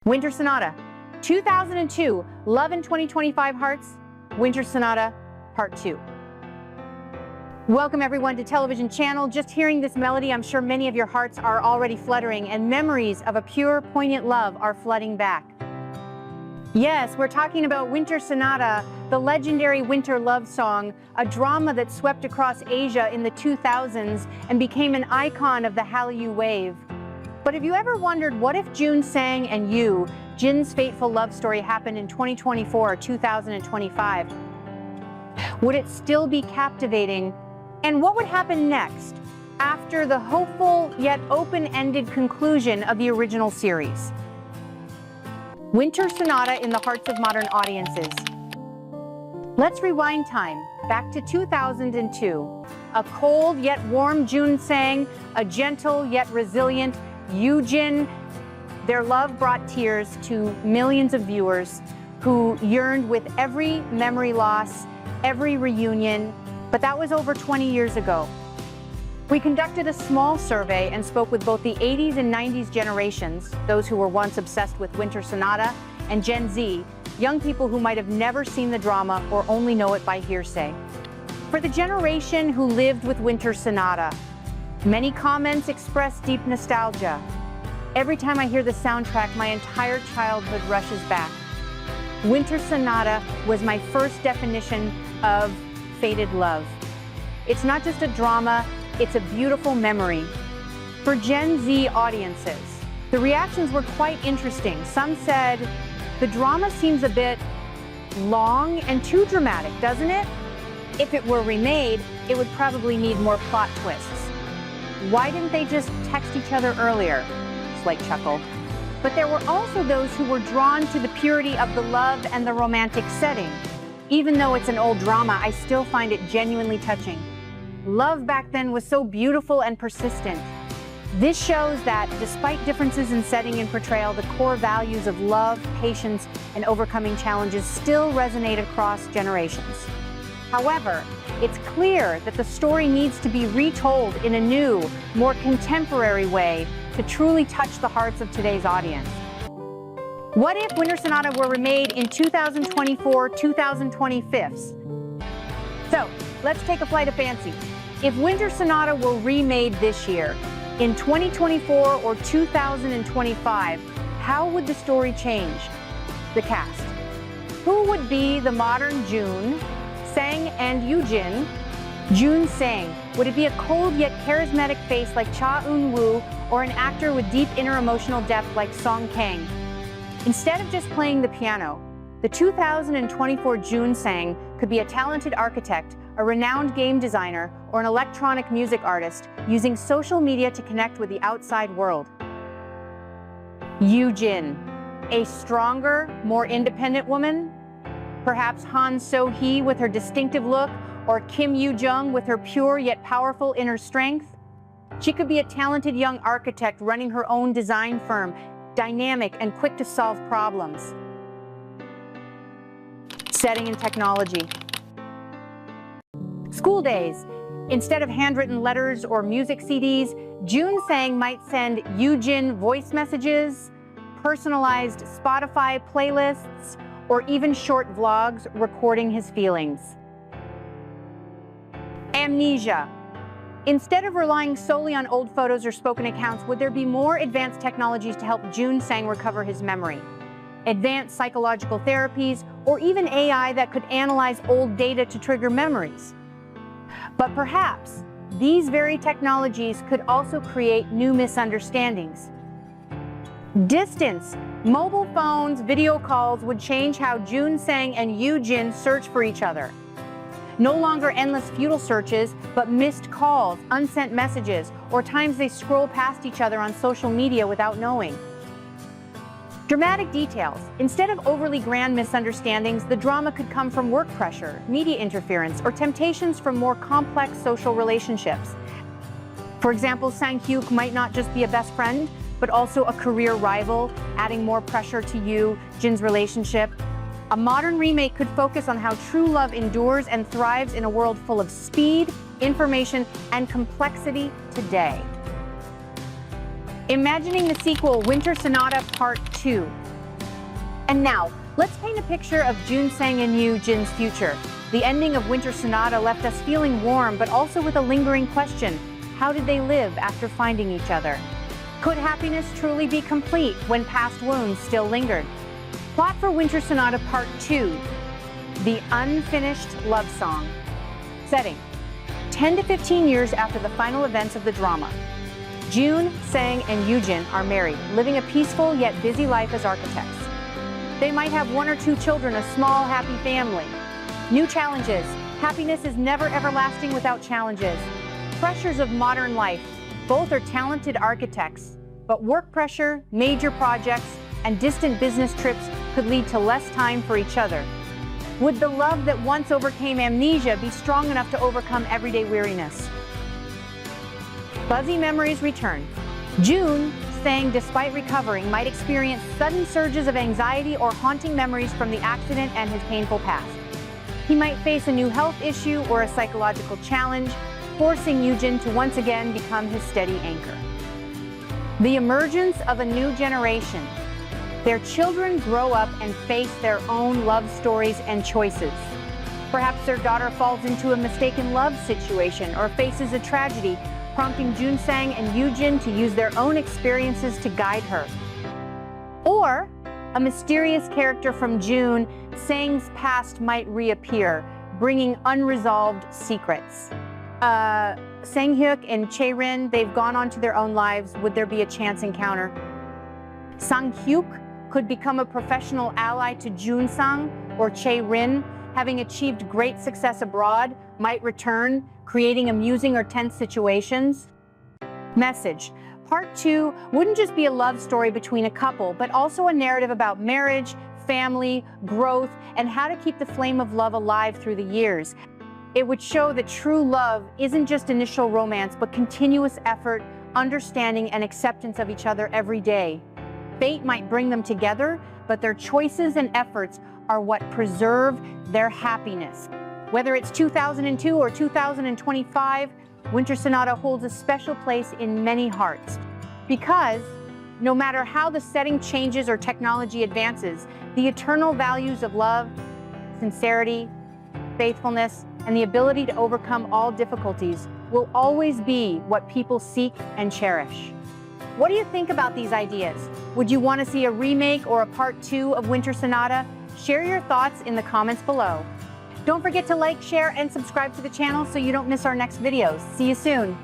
Winter Sonata, 2002, Love in 2025 Hearts, Winter Sonata, Part 2. Welcome everyone to Television Channel. Just hearing this melody, I'm sure many of your hearts are already fluttering and memories of a pure, poignant love are flooding back. Yes, we're talking about Winter Sonata, the legendary winter love song, a drama that swept across Asia in the 2000s and became an icon of the Hallyu Wave. But have you ever wondered what if Jun sang and you, Jin's fateful love story, happened in 2024 or 2025? Would it still be captivating? And what would happen next, after the hopeful yet open-ended conclusion of the original series? Winter Sonata in the hearts of modern audiences. Let's rewind time, back to 2002. A cold yet warm Jun sang, a gentle yet resilient Yong-joon. Their love brought tears to millions of viewers who yearned with every memory loss, every reunion, but that was over 20 years ago. We conducted a small survey and spoke with both the 80s and 90s generations, those who were once obsessed with Winter Sonata, and Gen Z, young people who might have never seen the drama or only know it by hearsay. For the generation who lived with Winter Sonata, many comments express deep nostalgia. Every time I hear the soundtrack, my entire childhood rushes back. Winter Sonata was my first definition of faded love. It's not just a drama, it's a beautiful memory. For Gen Z audiences, the reactions were quite interesting. Some said, the drama seems a bit long and too dramatic, doesn't it? If it were remade, it would probably need more plot twists. Why didn't they just text each other earlier? Slight chuckle. But there were also those who were drawn to the purity of the love and the romantic setting. Even though it's an old drama, I still find it genuinely touching. Love back then was so beautiful and persistent. This shows that despite differences in setting and portrayal, the core values of love, patience, and overcoming challenges still resonate across generations. However, it's clear that the story needs to be retold in a new, more contemporary way to truly touch the hearts of today's audience. What if Winter Sonata were remade in 2024, 2025? So, let's take a flight of fancy. If Winter Sonata were remade this year, in 2024 or 2025, how would the story change? The cast. Who would be the modern Jun, Sang and Yong-joon? Jun Sang. Would it be a cold yet charismatic face like Cha Eun-woo or an actor with deep inner emotional depth like Song Kang? Instead of just playing the piano, the 2024 Jun Sang could be a talented architect, a renowned game designer, or an electronic music artist using social media to connect with the outside world. Yong-joon, a stronger, more independent woman? Perhaps Han So-hee with her distinctive look, or Kim Yoo-jung with her pure yet powerful inner strength? She could be a talented young architect running her own design firm, dynamic and quick to solve problems. Setting and technology. School days. Instead of handwritten letters or music CDs, Jun Sang might send Yong-joon voice messages, personalized Spotify playlists, or even short vlogs recording his feelings. Amnesia. Instead of relying solely on old photos or spoken accounts, would there be more advanced technologies to help Jun Sang recover his memory? Advanced psychological therapies, or even AI that could analyze old data to trigger memories? But perhaps these very technologies could also create new misunderstandings. Distance. Mobile phones, video calls would change how Jun Sang and Yong-joon search for each other. No longer endless futile searches, but missed calls, unsent messages, or times they scroll past each other on social media without knowing. Dramatic details. Instead of overly grand misunderstandings, the drama could come from work pressure, media interference, or temptations from more complex social relationships. For example, Sang-hyuk might not just be a best friend, but also a career rival, adding more pressure to Jin's relationship. A modern remake could focus on how true love endures and thrives in a world full of speed, information, and complexity today. Imagining the sequel, Winter Sonata Part 2. And now, let's paint a picture of Sang and Yoo-jin's future. The ending of Winter Sonata left us feeling warm, but also with a lingering question. How did they live after finding each other? Could happiness truly be complete when past wounds still lingered? Plot for Winter Sonata Part 2, the unfinished love song. Setting: 10 to 15 years after the final events of the drama. Sang and Yoo-jin are married, living a peaceful yet busy life as architects. They might have 1 or 2 children, a small, happy family. New challenges. Happiness is never everlasting without challenges. Pressures of modern life. Both are talented architects, but work pressure, major projects, and distant business trips could lead to less time for each other. Would the love that once overcame amnesia be strong enough to overcome everyday weariness? Fuzzy memories return. Sang, despite recovering, might experience sudden surges of anxiety or haunting memories from the accident and his painful past. He might face a new health issue or a psychological challenge, forcing Yoo-jin to once again become his steady anchor. The emergence of a new generation. Their children grow up and face their own love stories and choices. Perhaps their daughter falls into a mistaken love situation or faces a tragedy, prompting Sang and Yoo-jin to use their own experiences to guide her. Or a mysterious character from Sang's past might reappear, bringing unresolved secrets. Sang-hyuk and Chae-rin, they've gone on to their own lives. Would there be a chance encounter? Sang-hyuk could become a professional ally to Sang, or Chae-rin, having achieved great success abroad, might return, creating amusing or tense situations. Message: Part 2 wouldn't just be a love story between a couple, but also a narrative about marriage, family, growth, and how to keep the flame of love alive through the years. It would show that true love isn't just initial romance, but continuous effort, understanding, and acceptance of each other every day. Fate might bring them together, but their choices and efforts are what preserve their happiness. Whether it's 2002 or 2025, Winter Sonata holds a special place in many hearts. Because no matter how the setting changes or technology advances, the eternal values of love, sincerity, faithfulness, and the ability to overcome all difficulties will always be what people seek and cherish. What do you think about these ideas? Would you want to see a remake or a part 2 of Winter Sonata? Share your thoughts in the comments below. Don't forget to like, share, and subscribe to the channel so you don't miss our next videos. See you soon.